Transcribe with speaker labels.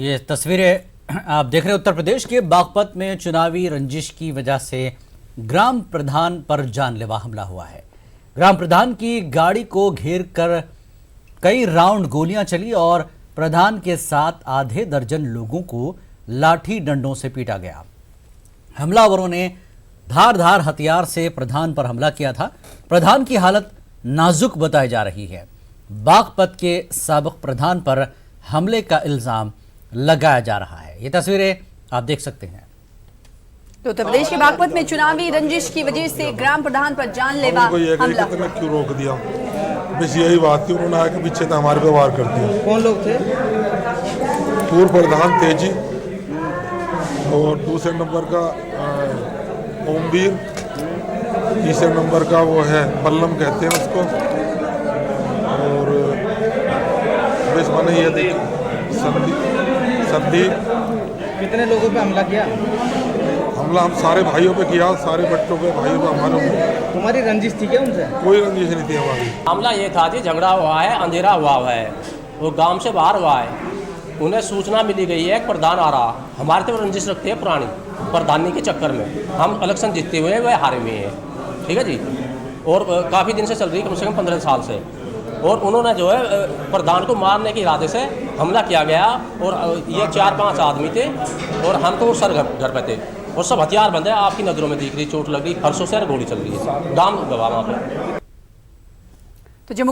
Speaker 1: ये तस्वीरें आप देख रहे हैं उत्तर प्रदेश के बागपत में चुनावी रंजिश की वजह से ग्राम प्रधान पर जानलेवा हमला हुआ है। ग्राम प्रधान की गाड़ी को घेर कर कई राउंड गोलियां चली और प्रधान के साथ आधे दर्जन लोगों को लाठी डंडों से पीटा गया। हमलावरों ने धारदार हथियार से प्रधान पर हमला किया था। प्रधान की हालत नाजुक बताई जा रही है। बागपत के साबिक प्रधान पर हमले का इल्जाम लगाया जा रहा है। ये तस्वीरें आप देख सकते हैं।
Speaker 2: तो उत्तर प्रदेश के बागपत में चुनावी रंजिश की वजह से ग्राम प्रधान पर जानलेवा हमला।
Speaker 3: क्यों रोक दिया? बस यही बात थी। उन्होंने आके पीछे से हमारे पे वार कर दिया।
Speaker 4: कौन लोग थे?
Speaker 3: पूर्व प्रधान तेजी और दूसरे नंबर का ओमवीर, तीसरे नंबर का वो है पल्लम कहते हैं उसको, और बस मैंने ये देखी संदीप।
Speaker 4: कितने लोगों पे हमला किया?
Speaker 3: हमला हम सारे भाइयों पे किया, सारे बच्चों पे, भाइयों पे, हमारे।
Speaker 4: तुम्हारी रंजिश थी क्या उनसे?
Speaker 3: कोई रंजिश नहीं थी हमारी।
Speaker 5: मामला ये था कि झगड़ा हुआ है, अंधेरा हुआ है, वो गांव से बाहर हुआ है। उन्हें सूचना मिली गई है प्रधान आ रहा। हमारे तो रंजिश रखते हैं पुरानी, प्रधानी के चक्कर में हम इलेक्शन जीतते हुए वह हारे हुए हैं। ठीक है जी। और काफ़ी दिन से चल रही है, कम से कम 15 साल से। और उन्होंने जो है प्रधान को मारने के इरादे से हमला किया गया। और ये 4-5 आदमी थे और हम तो सर घर पे थे और सब हथियार बंद है। आपकी नज़रों में दिख रही, चोट लग रही, फरसों से गोली चल रही है। गांव गवा वहाँ पर।